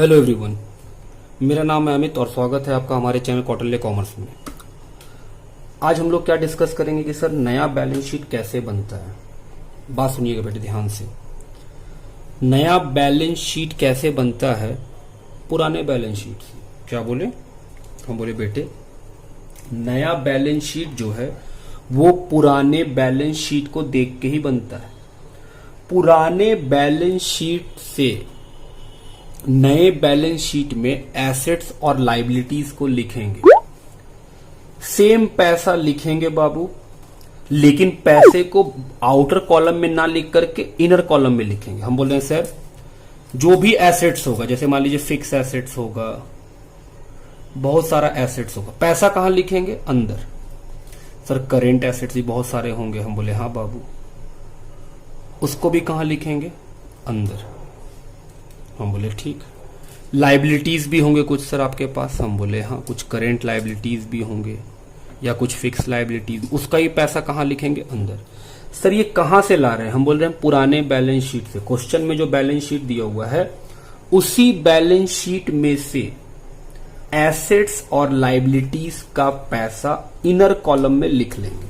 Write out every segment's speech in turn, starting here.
Hello everyone, मेरा नाम है अमित और स्वागत है आपका हमारे चैनल कौटिल्य कॉमर्स में। आज हम लोग क्या डिस्कस करेंगे कि सर नया बैलेंस शीट कैसे बनता है। बात सुनिएगा बेटे ध्यान से। नया बैलेंस शीट कैसे बनता है पुराने बैलेंस शीट से। क्या बोले? हम बोले बेटे नया बैलेंस शीट जो है वो पुराने बैलेंस शीट को देख के ही बनता है। पुराने बैलेंस शीट से नए बैलेंस शीट में एसेट्स और लायबिलिटीज को लिखेंगे। सेम पैसा लिखेंगे बाबू, लेकिन पैसे को आउटर कॉलम में ना लिख करके इनर कॉलम में लिखेंगे। हम बोल रहे हैं सर जो भी एसेट्स होगा, जैसे मान लीजिए फिक्स एसेट्स होगा, बहुत सारा एसेट्स होगा, पैसा कहां लिखेंगे? अंदर। सर करेंट एसेट्स भी बहुत सारे होंगे। हम बोले हाँ बाबू, उसको भी कहां लिखेंगे? अंदर। हम बोले ठीक। लायबिलिटीज भी होंगे कुछ सर आपके पास। हम बोले हाँ, कुछ करेंट लायबिलिटीज भी होंगे या कुछ फिक्स लायबिलिटीज, उसका ही पैसा कहां लिखेंगे? अंदर। सर ये कहां से ला रहे हैं? हम बोल रहे हैं पुराने बैलेंस शीट से। क्वेश्चन में जो बैलेंस शीट दिया हुआ है उसी बैलेंस शीट में से एसेट्स और लायबिलिटीज का पैसा इनर कॉलम में लिख लेंगे,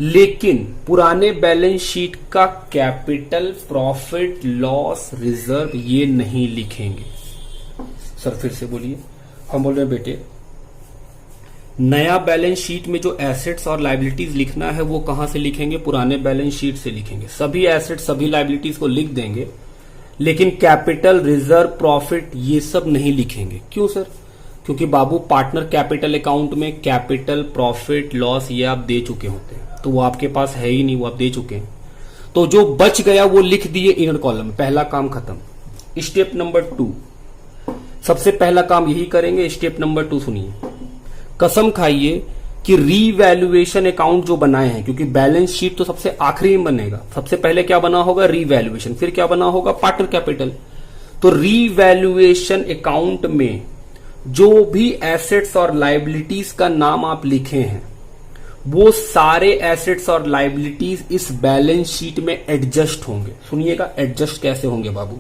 लेकिन पुराने बैलेंस शीट का कैपिटल, प्रॉफिट, लॉस, रिजर्व ये नहीं लिखेंगे। सर फिर से बोलिए। हम बोल रहे हैं बेटे नया बैलेंस शीट में जो एसेट्स और लायबिलिटीज लिखना है वो कहां से लिखेंगे? पुराने बैलेंस शीट से लिखेंगे। सभी एसेट्स सभी लायबिलिटीज को लिख देंगे, लेकिन कैपिटल, रिजर्व, प्रॉफिट ये सब नहीं लिखेंगे। क्यों सर? क्योंकि बाबू पार्टनर कैपिटल अकाउंट में कैपिटल, प्रॉफिट, लॉस ये आप दे चुके होते हैं, तो वो आपके पास है ही नहीं, वो आप दे चुके हैं। तो जो बच गया वो लिख दिए इनर कॉलम में। पहला काम खत्म। स्टेप नंबर 2, सबसे पहला काम यही करेंगे। स्टेप नंबर 2 सुनिए। कसम खाइए कि रीवैल्यूएशन अकाउंट जो बनाए हैं, क्योंकि बैलेंस शीट तो सबसे आखिरी में बनेगा, सबसे पहले क्या बना होगा? रीवैल्यूएशन। फिर क्या बना होगा? Partner capital. तो रीवैल्यूएशन अकाउंट में जो भी एसेट्स और लायबिलिटीज का नाम आप लिखे हैं वो सारे एसेट्स और लायबिलिटीज इस बैलेंस शीट में एडजस्ट होंगे। सुनिएगा एडजस्ट कैसे होंगे बाबू।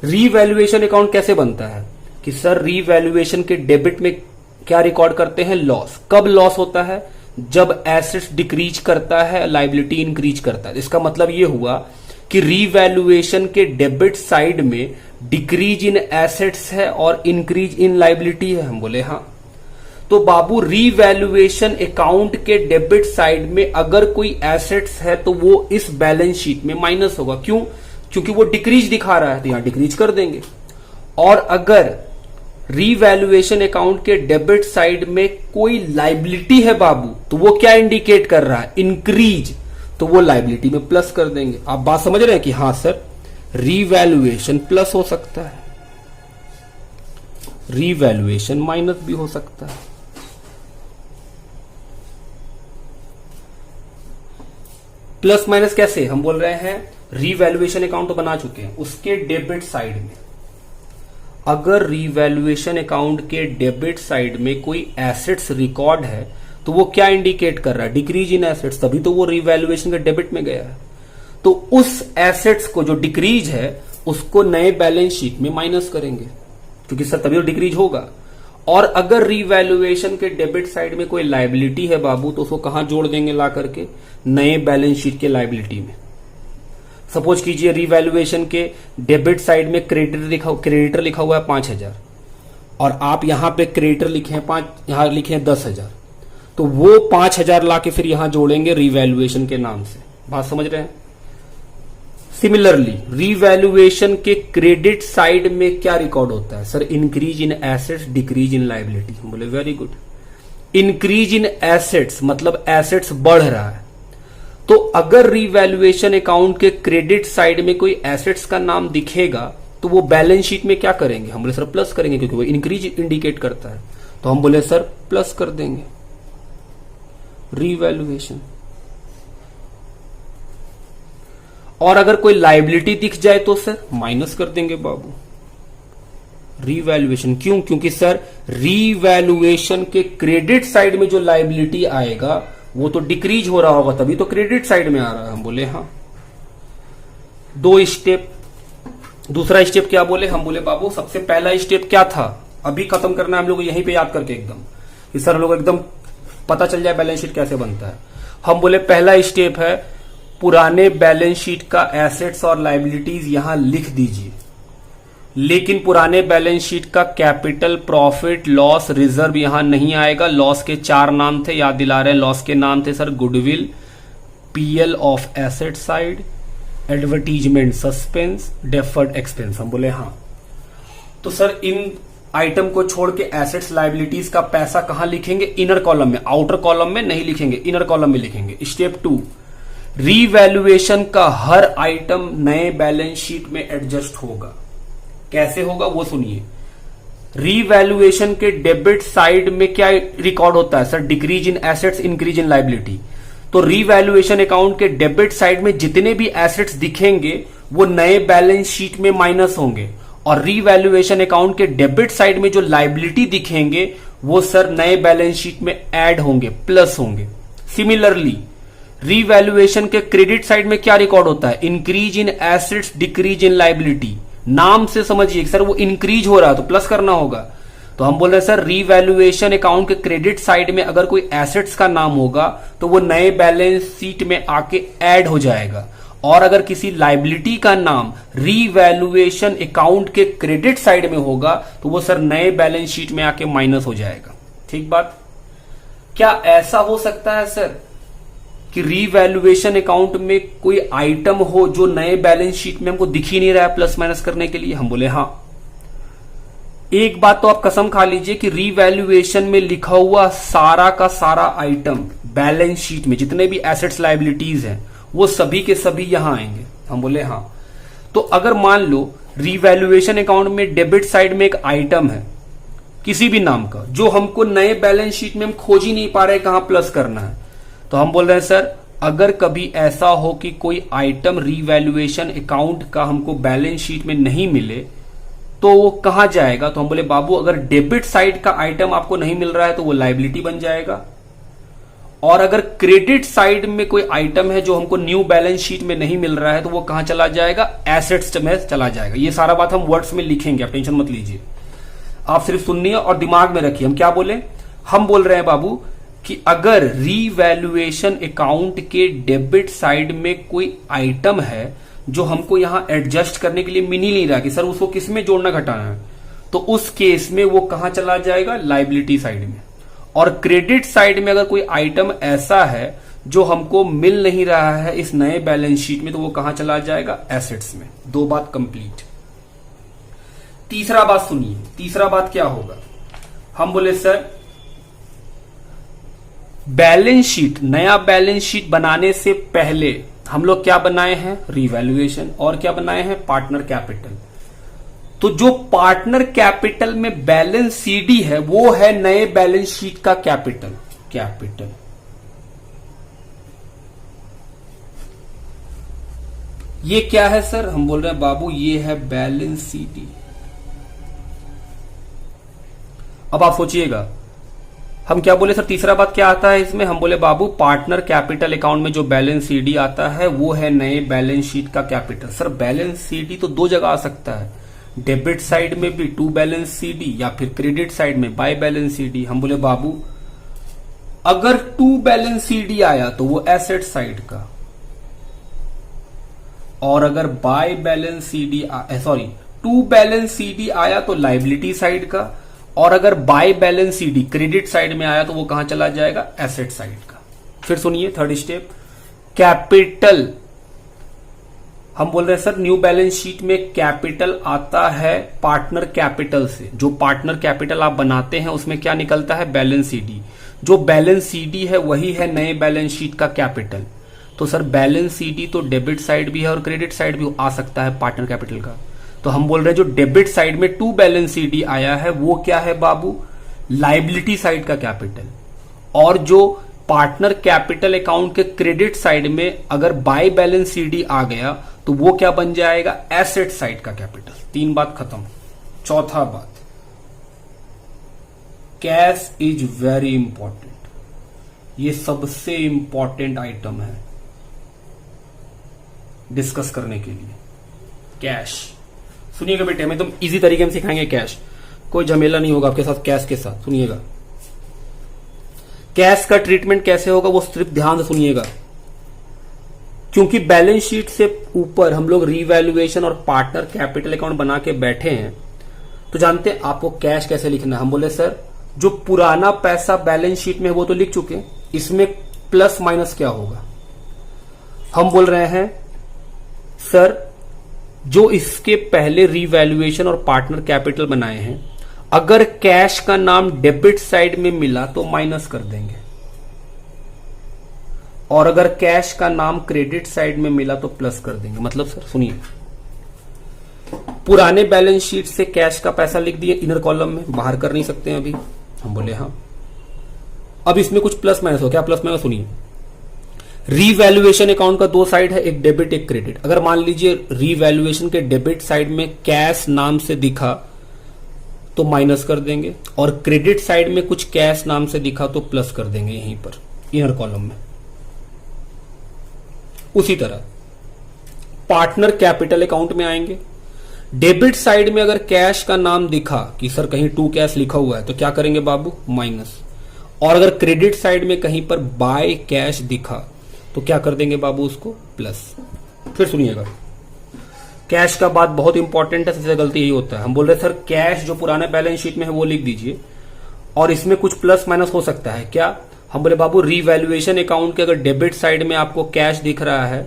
रीवैल्यूएशन अकाउंट कैसे बनता है कि सर रीवैल्यूएशन के डेबिट में क्या रिकॉर्ड करते हैं? लॉस। कब लॉस होता है? जब एसेट्स डिक्रीज करता है, लायबिलिटी इंक्रीज करता है। इसका मतलब यह हुआ कि रीवैल्यूएशन के डेबिट साइड में डिक्रीज इन एसेट्स है और इंक्रीज इन लायबिलिटी है। हम बोले हाँ। तो बाबू रीवैल्यूएशन अकाउंट के डेबिट साइड में अगर कोई एसेट्स है तो वो इस बैलेंस शीट में माइनस होगा। क्यों? क्योंकि वो डिक्रीज दिखा रहा है, तो यहां डिक्रीज कर देंगे। और अगर रीवैल्यूएशन अकाउंट के डेबिट साइड में कोई लायबिलिटी है बाबू, तो वो क्या इंडिकेट कर रहा है? इंक्रीज, तो वो लायबिलिटी में प्लस कर देंगे। आप बात समझ रहे हैं कि हाँ सर रीवैल्यूएशन प्लस हो सकता है, रीवैल्यूएशन माइनस भी हो सकता है। प्लस माइनस कैसे? हम बोल रहे हैं रीवैल्यूएशन अकाउंट तो बना चुके हैं, उसके डेबिट साइड में अगर रीवैल्यूएशन अकाउंट के डेबिट साइड में कोई एसेट्स रिकॉर्ड है तो वो क्या इंडिकेट कर रहा है? डिक्रीज इन एसेट्स, तभी तो वो रीवैल्यूएशन के डेबिट में गया है। तो उस एसेट्स को जो डिक्रीज है उसको नए बैलेंस शीट में माइनस करेंगे, क्योंकि सर तभी तो डिक्रीज होगा। और अगर रीवैल्यूएशन के डेबिट साइड में कोई लायबिलिटी है बाबू, तो उसको कहां जोड़ देंगे? ला करके नए बैलेंस शीट के लायबिलिटी में। सपोज कीजिए रीवैल्यूएशन के डेबिट साइड में क्रेडिटर लिखा हुआ है 5,000 और आप यहां पे क्रेडिटर लिखे हैं 5, यहां लिखे हैं 10,000, तो वो 5,000 लाके फिर यहां जोड़ेंगे रीवैल्यूएशन के नाम से। बात समझ रहे हैं? सिमिलरली रीवैल्यूएशन के क्रेडिट साइड में क्या रिकॉर्ड होता है? Sir increase in assets, decrease in liability. बोले very good. Increase in assets मतलब एसेट्स बढ़ रहा है, तो अगर रीवैल्यूएशन अकाउंट के क्रेडिट साइड में कोई एसेट्स का नाम दिखेगा तो वो बैलेंस शीट में क्या करेंगे? हम बोले सर प्लस करेंगे, क्योंकि वो इंक्रीज इंडिकेट करता है। तो हम बोले सर प्लस कर देंगे रीवैल्यूएशन। और अगर कोई लायबिलिटी दिख जाए तो सर माइनस कर देंगे बाबू रीवैल्यूएशन। क्यों? क्योंकि सर रीवैल्यूएशन के क्रेडिट साइड में जो लायबिलिटी आएगा वो तो डिक्रीज हो रहा होगा, तभी तो क्रेडिट साइड में आ रहा है। हम बोले हाँ। 2 स्टेप दूसरा स्टेप क्या बोले, हम बोले बाबू सबसे पहला स्टेप क्या था, अभी खत्म करना है हम लोग यहीं पे याद करके एकदम, इस सर लोग एकदम पता चल जाए बैलेंस शीट कैसे बनता है। हम बोले पहला स्टेप है पुराने बैलेंस शीट का एसेट्स और लायबिलिटीज यहां लिख दीजिए, लेकिन पुराने बैलेंस शीट का कैपिटल, प्रॉफिट, लॉस, रिजर्व यहां नहीं आएगा। लॉस के 4 नाम थे, याद दिला रहे हैं, लॉस के नाम थे sir goodwill, PL of asset side, advertisement suspense, deferred expense. हम बोले हाँ, तो सर इन आइटम को छोड़ के एसेट्स लायबिलिटीज का पैसा कहां लिखेंगे, इनर कॉलम में, आउटर कॉलम में नहीं लिखेंगे, इनर कॉलम में लिखेंगे। स्टेप 2, रीवैल्यूएशन का हर आइटम नए बैलेंस शीट में एडजस्ट होगा। कैसे होगा वो सुनिए। रीवैल्यूएशन के डेबिट साइड में क्या रिकॉर्ड होता है sir, decrease in assets, increase in liability. तो रीवैल्यूएशन अकाउंट के डेबिट साइड में जितने भी एसेट्स दिखेंगे वो नए बैलेंस शीट में माइनस होंगे, और रीवैल्यूएशन अकाउंट के डेबिट साइड में जो लायबिलिटी दिखेंगे वो सर नए बैलेंस शीट में ऐड होंगे, प्लस होंगे। सिमिलरली रीवैल्यूएशन के क्रेडिट साइड में क्या रिकॉर्ड होता है, increase in assets, decrease in liability. नाम से समझिए सर वो इंक्रीज हो रहा है तो प्लस करना होगा। तो हम बोल रहे हैं सर रीवैल्यूएशन अकाउंट के क्रेडिट साइड में अगर कोई एसेट्स का नाम होगा तो वो नए बैलेंस शीट में आके ऐड हो जाएगा, और अगर किसी लायबिलिटी का नाम रीवैल्यूएशन अकाउंट के क्रेडिट साइड में होगा तो वो सर नए बैलेंस शीट में आके माइनस हो जाएगा। ठीक बात। क्या ऐसा हो सकता है सर कि रीवैल्यूएशन अकाउंट में कोई आइटम हो जो नए बैलेंस शीट में हमको दिख ही नहीं रहा है प्लस माइनस करने के लिए? हम बोले हाँ। एक बात तो आप कसम खा लीजिए कि रीवैल्यूएशन में लिखा हुआ सारा का सारा आइटम बैलेंस शीट में जितने भी एसेट्स लायबिलिटीज हैं वो सभी के सभी यहां आएंगे। हम बोले हाँ। तो अगर मान लो रीवैल्यूएशन अकाउंट में डेबिट साइड में एक आइटम है किसी भी नाम का जो हमको नए बैलेंस शीट में हम खोज ही नहीं पा रहे कहां प्लस करना है, तो हम बोल रहे हैं सर अगर कभी ऐसा हो कि कोई आइटम रीवैल्यूएशन अकाउंट का हमको बैलेंस शीट में नहीं मिले तो वो कहां जाएगा? तो हम बोले बाबू अगर डेबिट साइड का आइटम आपको नहीं मिल रहा है तो वो लायबिलिटी बन जाएगा, और अगर क्रेडिट साइड में कोई आइटम है जो हमको न्यू बैलेंस शीट में नहीं मिल रहा है तो वो कहां चला जाएगा? एसेट्स में चला जाएगा। ये सारा बात हम वर्ड्स में लिखेंगे, आप टेंशन मत लीजिए, आप सिर्फ सुनिए और दिमाग में रखिए। हम क्या बोले, हम बोल रहे हैं बाबू कि अगर रीवैल्यूएशन अकाउंट के डेबिट साइड में कोई आइटम है जो हमको यहां एडजस्ट करने के लिए मिल ही नहीं रहा कि सर उसको किस में जोड़ना घटाना है, तो उस केस में वो कहां चला जाएगा? लायबिलिटी साइड में। और क्रेडिट साइड में अगर कोई आइटम ऐसा है जो हमको मिल नहीं रहा है इस नए बैलेंस शीट में तो वो कहां चला जाएगा? एसेट्स में। 2 बात कंप्लीट। तीसरा बात सुनिए, तीसरा बात क्या होगा? हम बोले सर बैलेंस शीट, नया बैलेंस शीट बनाने से पहले हम लोग क्या बनाए हैं? रीवैल्यूएशन, और क्या बनाए हैं? Partner capital. तो जो पार्टनर कैपिटल में बैलेंस सीडी है वो है नए बैलेंस शीट का कैपिटल। ये क्या है सर? हम बोल रहे हैं बाबू ये है बैलेंस सीडी। अब आप सोचिएगा हम क्या बोले सर, तीसरा बात क्या आता है इसमें? हम बोले बाबू पार्टनर कैपिटल अकाउंट में जो बैलेंस सीडी आता है वो है नए बैलेंस शीट का कैपिटल। सर बैलेंस सीडी तो 2 जगह आ सकता है, डेबिट साइड में भी टू बैलेंस सीडी या फिर क्रेडिट साइड में बाय बैलेंस सीडी। हम बोले बाबू अगर टू बैलेंस सीडी आया तो वो एसेट साइड का, और अगर by balance CD to balance CD आया तो लायबिलिटी साइड का, और अगर by balance CD credit side में आया तो वो कहां चला जाएगा? एसेट साइड का। फिर सुनिए थर्ड स्टेप, कैपिटल। हम बोल रहे हैं सर न्यू बैलेंस शीट में कैपिटल आता है पार्टनर कैपिटल से। जो पार्टनर कैपिटल आप बनाते हैं उसमें क्या निकलता है? Balance CD. जो बैलेंस सीडी है वही है नए बैलेंस शीट का कैपिटल। तो सर बैलेंस सीडी तो डेबिट साइड भी है और क्रेडिट साइड भी आ सकता है पार्टनर कैपिटल का। तो हम बोल रहे हैं जो डेबिट साइड में टू बैलेंस सीडी आया है वो क्या है बाबू? लायबिलिटी साइड का कैपिटल। और जो पार्टनर कैपिटल अकाउंट के क्रेडिट साइड में अगर बाय बैलेंस सीडी आ गया तो वो क्या बन जाएगा? एसेट साइड का कैपिटल। 3 बात खत्म। चौथा बात, कैश इज वेरी इंपॉर्टेंट। ये सबसे इंपॉर्टेंट आइटम है डिस्कस करने के लिए। कैश सुनिएगा बेटे, हम एकदम इजी तरीके में सिखाएंगे कैश, कोई झमेला नहीं होगा आपके साथ कैश के साथ। सुनिएगा कैश का ट्रीटमेंट कैसे होगा वो सिर्फ ध्यान से सुनिएगा, क्योंकि बैलेंस शीट से ऊपर हम लोग रीवैल्यूएशन और पार्टनर कैपिटल अकाउंट बना के बैठे हैं, तो जानते हैं आपको कैश कैसे लिखना है। हम बोले सर जो पुराना पैसा बैलेंस शीट में है वो तो लिख चुके, इसमें प्लस माइनस क्या होगा। हम बोल रहे हैं सर जो इसके पहले रीवैल्यूएशन और पार्टनर कैपिटल बनाए हैं, अगर कैश का नाम डेबिट साइड में मिला तो माइनस कर देंगे, और अगर कैश का नाम क्रेडिट साइड में मिला तो प्लस कर देंगे। मतलब सर सुनिए, पुराने बैलेंस शीट से कैश का पैसा लिख दिए इनर कॉलम में, बाहर कर नहीं सकते हैं अभी। हम बोले हाँ, अब इसमें कुछ प्लस माइनस हो, क्या प्लस माइनस। सुनिए, रीवैल्यूएशन अकाउंट का दो साइड है, एक डेबिट एक क्रेडिट। अगर मान लीजिए रीवैल्यूएशन के डेबिट साइड में कैश नाम से दिखा तो माइनस कर देंगे, और क्रेडिट साइड में कुछ कैश नाम से दिखा तो प्लस कर देंगे यहीं पर इनर कॉलम में। उसी तरह पार्टनर कैपिटल अकाउंट में आएंगे, डेबिट साइड में अगर कैश का नाम दिखा कि सर कहीं टू कैश लिखा हुआ है तो क्या करेंगे बाबू, माइनस। और अगर क्रेडिट साइड में कहीं पर बाय कैश दिखा तो क्या कर देंगे बाबू, उसको प्लस। फिर सुनिएगा, कैश का बात बहुत इंपॉर्टेंट है, सबसे गलती यही होता है। हम बोल रहे सर कैश जो पुराने बैलेंस शीट में है वो लिख दीजिए, और इसमें कुछ प्लस माइनस हो सकता है क्या। हम बोले बाबू रीवैल्यूएशन अकाउंट के अगर डेबिट साइड में आपको कैश दिख रहा है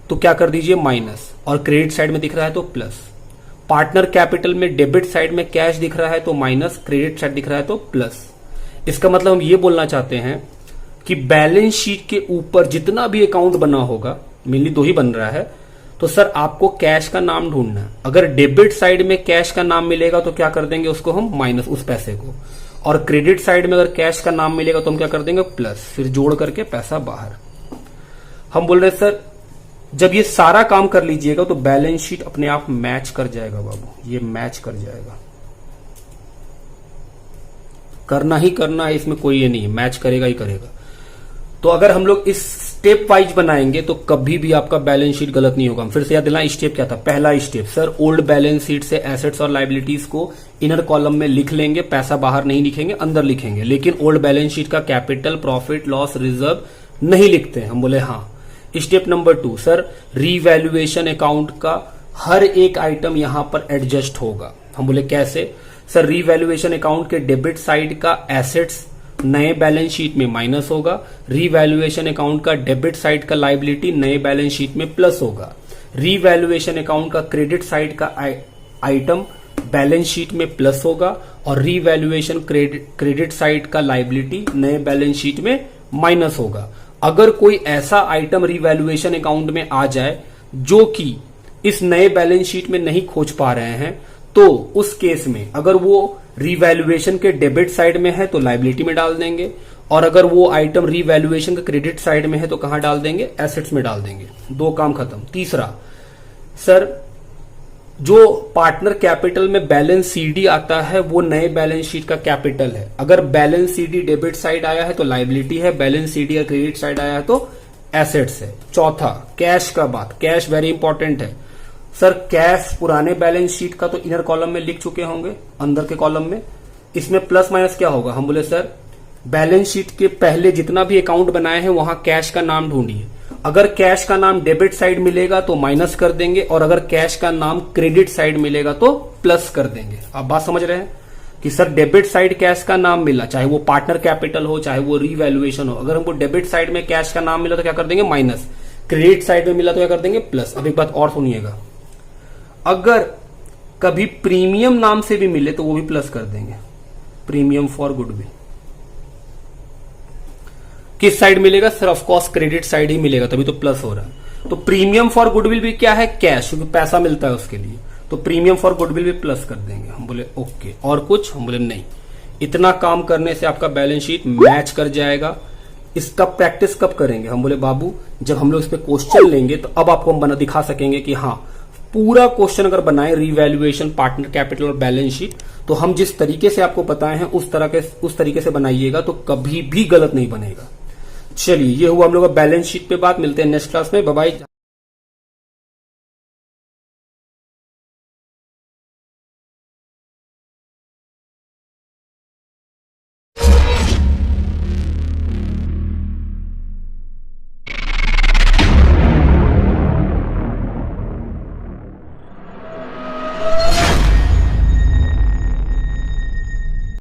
तो क्या कर दीजिए, माइनस, और क्रेडिट साइड में दिख रहा है तो प्लस। पार्टनर कैपिटल में डेबिट साइड में कैश दिख रहा है तो माइनस, क्रेडिट साइड दिख रहा है तो प्लस। इसका मतलब हम ये बोलना चाहते हैं कि बैलेंस शीट के ऊपर जितना भी अकाउंट बना होगा, मेनली दो ही बन रहा है, तो सर आपको कैश का नाम ढूंढना है। अगर डेबिट साइड में कैश का नाम मिलेगा तो क्या कर देंगे उसको हम, माइनस उस पैसे को, और क्रेडिट साइड में अगर कैश का नाम मिलेगा तो हम क्या कर देंगे, प्लस, फिर जोड़ करके पैसा बाहर। हम बोल रहे सर जब ये सारा काम कर लीजिएगा तो बैलेंस शीट अपने आप मैच कर जाएगा बाबू, ये मैच कर जाएगा। करना ही करना है, इसमें कोई ये नहीं, मैच करेगा ही करेगा। तो अगर हम लोग इस स्टेप वाइज बनाएंगे तो कभी भी आपका बैलेंस शीट गलत नहीं होगा। हम फिर से याद दिलाएं, स्टेप क्या था। पहला step sir old balance sheet से एसेट्स और लायबिलिटीज को इनर कॉलम में लिख लेंगे, पैसा बाहर नहीं लिखेंगे, अंदर लिखेंगे, लेकिन ओल्ड बैलेंस शीट का कैपिटल, प्रॉफिट, लॉस, रिजर्व नहीं लिखते हैं। हम बोले हाँ। Step number 2 sir revaluation account का हर एक आइटम यहां पर एडजस्ट होगा। हम बोले कैसे सर, रीवैल्यूएशन अकाउंट के डेबिट साइड का एसेट्स नए बैलेंस शीट में माइनस होगा, रीवैल्यूएशन अकाउंट का डेबिट साइड का लायबिलिटी नए बैलेंस शीट में प्लस होगा, रीवैल्यूएशन अकाउंट का क्रेडिट साइड का आइटम बैलेंस शीट में प्लस होगा, और रीवैल्यूएशन क्रेडिट साइड का लायबिलिटी नए बैलेंस शीट में माइनस होगा। अगर कोई ऐसा आइटम रीवैल्यूएशन अकाउंट में आ जाए जो कि इस नए बैलेंस शीट में नहीं खोज पा रहे हैं, तो उस केस में अगर वो रीवैल्यूएशन के डेबिट साइड में है तो लायबिलिटी में डाल देंगे, और अगर वो आइटम रीवैल्यूएशन के क्रेडिट साइड में है तो कहां डाल देंगे, एसेट्स में डाल देंगे। दो काम खत्म। तीसरा सर जो पार्टनर कैपिटल में बैलेंस सीडी आता है वो नए बैलेंस शीट का कैपिटल है। अगर बैलेंस सीडी डेबिट साइड आया है तो लायबिलिटी है, बैलेंस सीडी या क्रेडिट साइड आया है तो एसेट्स है। चौथा कैश का बात, कैश वेरी इंपॉर्टेंट है। सर कैश पुराने बैलेंस शीट का तो इनर कॉलम में लिख चुके होंगे, अंदर के कॉलम में, इसमें प्लस माइनस क्या होगा। हम बोले सर बैलेंस शीट के पहले जितना भी अकाउंट बनाए हैं वहां कैश का नाम ढूंढिए। अगर कैश का नाम डेबिट साइड मिलेगा तो माइनस कर देंगे, और अगर कैश का नाम क्रेडिट साइड मिलेगा तो प्लस कर देंगे। आप बात समझ रहे हैं कि सर डेबिट साइड कैश का नाम मिला, चाहे वो पार्टनर कैपिटल हो चाहे वो रीवैल्यूएशन हो, अगर हमको डेबिट साइड में कैश का नाम मिला तो क्या कर देंगे, माइनस, क्रेडिट साइड में मिला तो क्या कर देंगे, प्लस। अब एक बात और सुनिएगा, अगर कभी प्रीमियम नाम से भी मिले तो वो भी प्लस कर देंगे, प्रीमियम फॉर गुडविल। किस साइड मिलेगा sir, of course credit side ही मिलेगा, तभी तो प्लस हो रहा है। तो प्रीमियम फॉर गुडविल भी क्या है, कैश, क्योंकि पैसा मिलता है उसके लिए, तो प्रीमियम फॉर गुडविल भी प्लस कर देंगे। हम बोले ओके, और कुछ, हम बोले नहीं। इतना काम करने से आपका बैलेंस शीट मैच कर जाएगा। इसका प्रैक्टिस कब करेंगे, हम बोले बाबू जब हम लोग इस पे क्वेश्चन लेंगे तो अब आपको हम बना दिखा सकेंगे कि हाँ पूरा क्वेश्चन अगर बनाए रीवैल्यूएशन, पार्टनर कैपिटल और बैलेंस शीट, तो हम जिस तरीके से आपको बताए हैं उस तरीके से बनाइएगा तो कभी भी गलत नहीं बनेगा। चलिए ये हुआ हम लोग बैलेंस शीट पे बात। मिलते हैं नेक्स्ट क्लास में, बाय बाय।